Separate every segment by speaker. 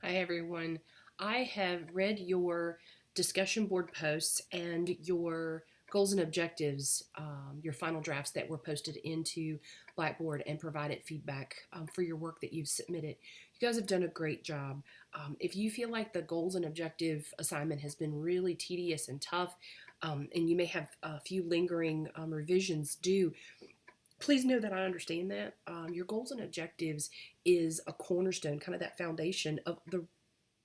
Speaker 1: Hi, everyone. I have read your discussion board posts and your goals and objectives, your final drafts that were posted into Blackboard and provided feedback for your work that you've submitted. You guys have done a great job. If you feel like the goals and objective assignment has been really tedious and tough, and you may have a few lingering revisions due, please know that I understand that. Your goals and objectives is a cornerstone, kind of that foundation of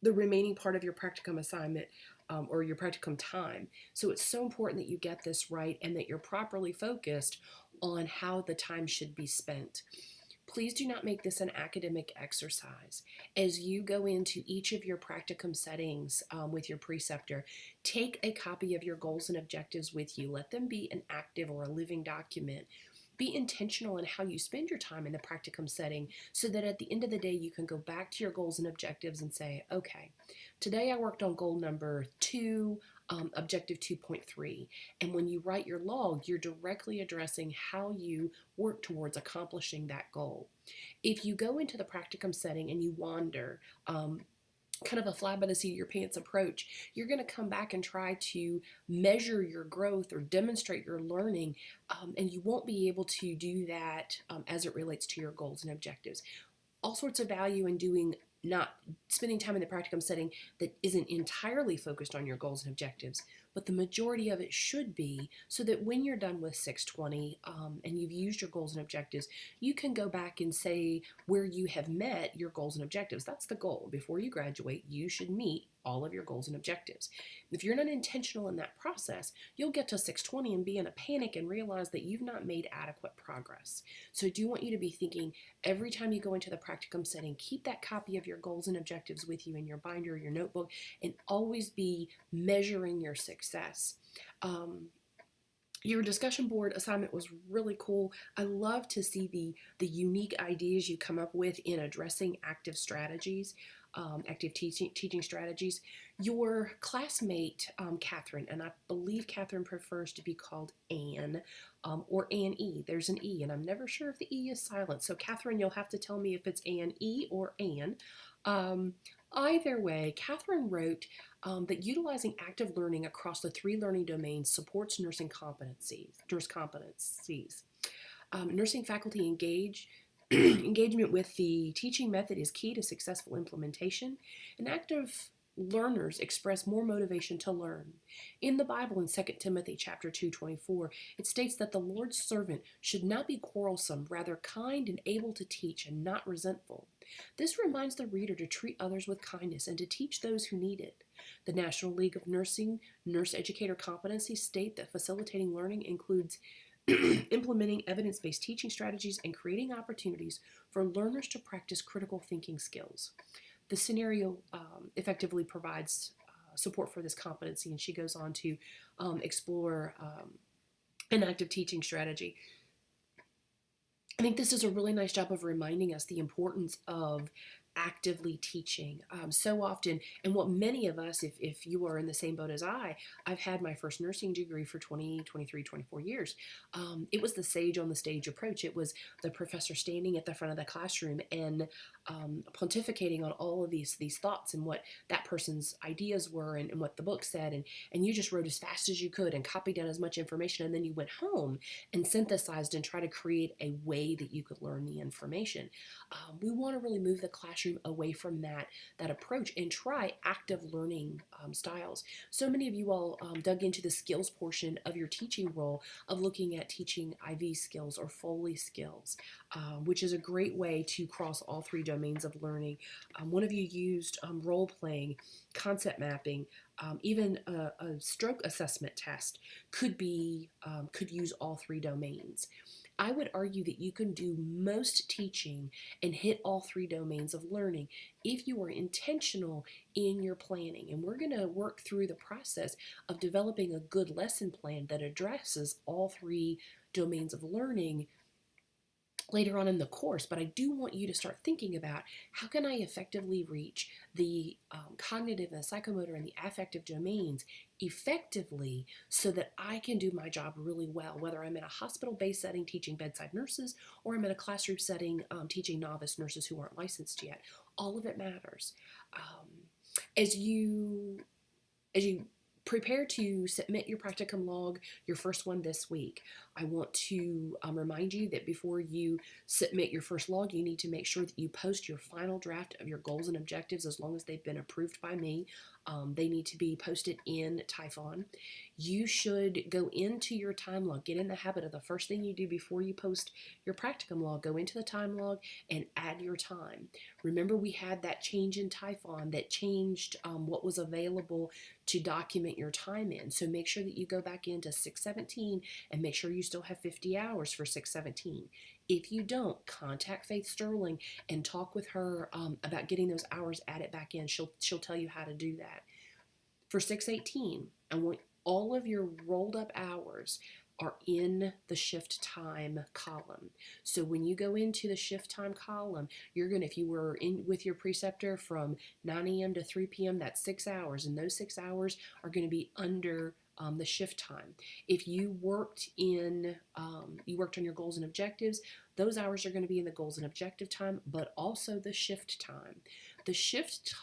Speaker 1: the remaining part of your practicum assignment or your practicum time. So it's so important that you get this right and that you're properly focused on how the time should be spent. Please do not make this an academic exercise. As you go into each of your practicum settings with your preceptor, take a copy of your goals and objectives with you. Let them be an active or a living document. Be intentional in how you spend your time in the practicum setting so that at the end of the day you can go back to your goals and objectives and say, okay, today I worked on goal number 2, objective 2.3. And when you write your log, you're directly addressing how you work towards accomplishing that goal. If you go into the practicum setting and you wander, kind of a fly by the seat of your pants approach, you're going to come back and try to measure your growth or demonstrate your learning, and you won't be able to do that as it relates to your goals and objectives. All sorts of value in doing not spending time in the practicum setting that isn't entirely focused on your goals and objectives, but the majority of it should be, so that when you're done with 620 and you've used your goals and objectives, you can go back and say where you have met your goals and objectives. That's the goal. Before you graduate, you should meet all of your goals and objectives. If you're not intentional in that process, you'll get to 620 and be in a panic and realize that you've not made adequate progress. So I do want you to be thinking every time you go into the practicum setting, keep that copy of your goals and objectives with you in your binder or your notebook, and always be measuring your success. Your discussion board assignment was really cool. I love to see the unique ideas you come up with in addressing active strategies, active teaching strategies. Your classmate, Catherine, and I believe Catherine prefers to be called Anne or Anne E. There's an E, and I'm never sure if the E is silent. So, Catherine, you'll have to tell me if it's Anne E or Anne. Um, Either way, Catherine wrote that utilizing active learning across the 3 learning domains supports nursing competencies. Nursing faculty engagement with the teaching method is key to successful implementation, and active learners express more motivation to learn. In the Bible, in 2 Timothy chapter 2:24, it states that the Lord's servant should not be quarrelsome, rather kind and able to teach and not resentful. This reminds the reader to treat others with kindness and to teach those who need it. The National League of Nursing Nurse Educator Competencies state that facilitating learning includes implementing evidence-based teaching strategies and creating opportunities for learners to practice critical thinking skills. The scenario effectively provides support for this competency, and she goes on to explore an active teaching strategy. I think this is a really nice job of reminding us the importance of actively teaching. So often, and what many of us, if you are in the same boat as I've had my first nursing degree for 20, 23, 24 years. It was the sage on the stage approach. It was the professor standing at the front of the classroom and pontificating on all of these thoughts and what that person's ideas were and what the book said. And you just wrote as fast as you could and copied down as much information. And then you went home and synthesized and tried to create a way that you could learn the information. We want to really move the classroom away from that approach and try active learning styles. So many of you all dug into the skills portion of your teaching role of looking at teaching IV skills or Foley skills, which is a great way to cross all 3 domains of learning. One of you used role playing, concept mapping, even a stroke assessment test could use all 3 domains. I would argue that you can do most teaching and hit all 3 domains of learning if you are intentional in your planning. And we're going to work through the process of developing a good lesson plan that addresses all 3 domains of learning later on in the course, but I do want you to start thinking about how can I effectively reach the cognitive and the psychomotor and the affective domains effectively so that I can do my job really well, whether I'm in a hospital-based setting teaching bedside nurses or I'm in a classroom setting teaching novice nurses who aren't licensed yet. All of it matters. As you prepare to submit your practicum log, your first one this week, I want to remind you that before you submit your first log, you need to make sure that you post your final draft of your goals and objectives as long as they've been approved by me. They need to be posted in Typhon. You should go into your time log. Get in the habit of the first thing you do before you post your practicum log, go into the time log and add your time. Remember, we had that change in Typhon that changed what was available to document your time in. So make sure that you go back into 617 and make sure you still have 50 hours for 617. If you don't, contact Faith Sterling and talk with her about getting those hours added back in. She'll tell you how to do that. For 618, I want all of your rolled up hours are in the shift time column. So when you go into the shift time column, you're going to, if you were in with your preceptor from 9 a.m. to 3 p.m., that's 6 hours, and those 6 hours are going to be under the shift time. If you worked on your goals and objectives, those hours are going to be in the goals and objective time, but also the shift time. The shift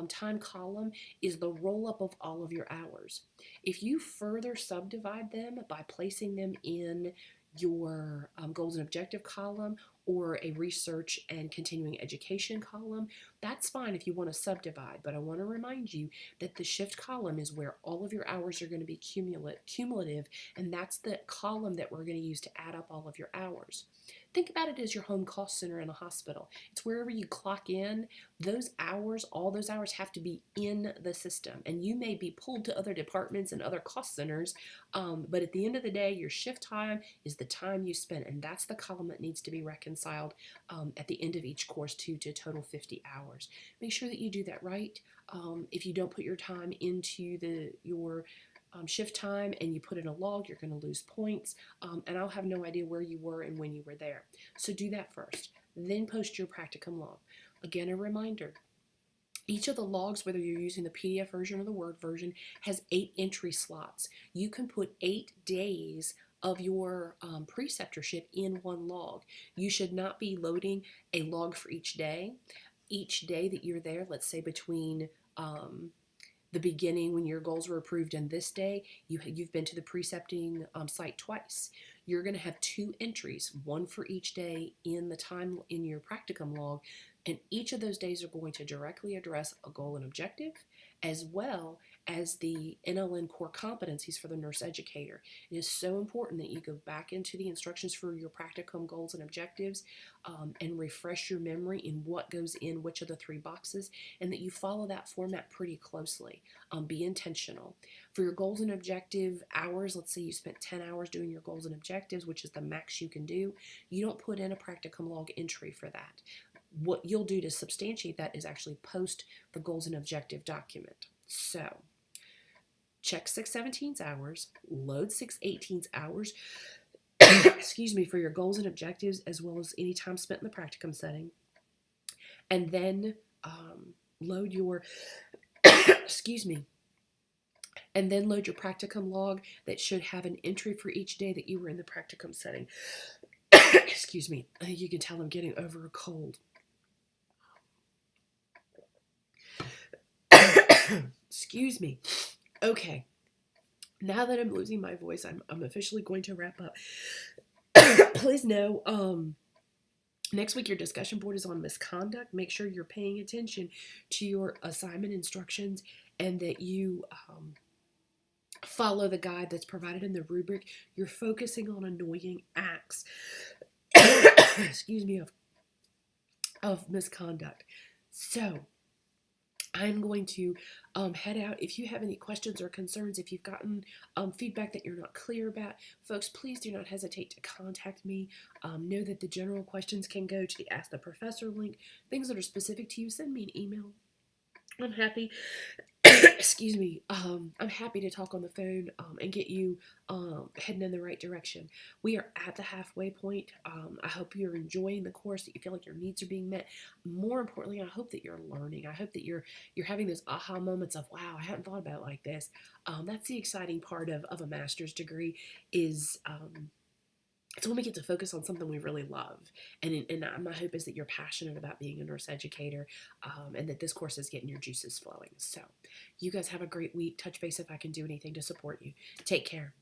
Speaker 1: time column is the roll up of all of your hours. If you further subdivide them by placing them in your goals and objective column or a research and continuing education column, that's fine if you want to subdivide, but I want to remind you that the shift column is where all of your hours are going to be cumulative, and that's the column that we're going to use to add up all of your hours. Think about it as your home cost center in a hospital. It's wherever you clock in, those hours, all those hours have to be in the system. And you may be pulled to other departments and other cost centers, but at the end of the day, your shift time is the time you spent, and that's the column that needs to be reconciled at the end of each course to total 50 hours. Make sure that you do that right. If you don't put your time into your shift time and you put in a log, you're going to lose points, and I'll have no idea where you were and when you were there. So do that first, then post your practicum log. Again, a reminder, each of the logs, whether you're using the PDF version or the Word version, has 8 entry slots. You can put 8 days of your preceptorship in one log. You should not be loading a log for each day. Each day that you're there, let's say between the beginning when your goals were approved and this day, you've been to the precepting site twice. You're going to have 2 entries, one for each day in the time in your practicum log, and each of those days are going to directly address a goal and objective, as well as the NLN core competencies for the nurse educator. It is so important that you go back into the instructions for your practicum goals and objectives and refresh your memory in what goes in which of the 3 boxes, and that you follow that format pretty closely. Be intentional. For your goals and objective hours, let's say you spent 10 hours doing your goals and objectives, which is the max you can do, you don't put in a practicum log entry for that. What you'll do to substantiate that is actually post the goals and objective document. So check 617's hours, load 618's hours, excuse me, for your goals and objectives, as well as any time spent in the practicum setting, and then load your, excuse me, and then load your practicum log that should have an entry for each day that you were in the practicum setting. Excuse me, I think you can tell I'm getting over a cold. Excuse me. Okay, now that I'm losing my voice, I'm officially going to wrap up. Please know, next week your discussion board is on misconduct. Make sure you're paying attention to your assignment instructions and that you follow the guide that's provided in the rubric. You're focusing on annoying acts, excuse me, of misconduct. So I'm going to head out. If you have any questions or concerns, if you've gotten feedback that you're not clear about, folks, please do not hesitate to contact me. Know that the general questions can go to the Ask the Professor link. Things that are specific to you, send me an email I'm happy. Excuse me. I'm happy to talk on the phone and get you heading in the right direction. We are at the halfway point. I hope you're enjoying the course, that you feel like your needs are being met. More importantly, I hope that you're learning. I hope that you're having those aha moments of, wow, I hadn't thought about it like this. That's the exciting part of a master's degree is it's when we get to focus on something we really love. And my hope is that you're passionate about being a nurse educator, and that this course is getting your juices flowing. So you guys have a great week. Touch base if I can do anything to support you. Take care.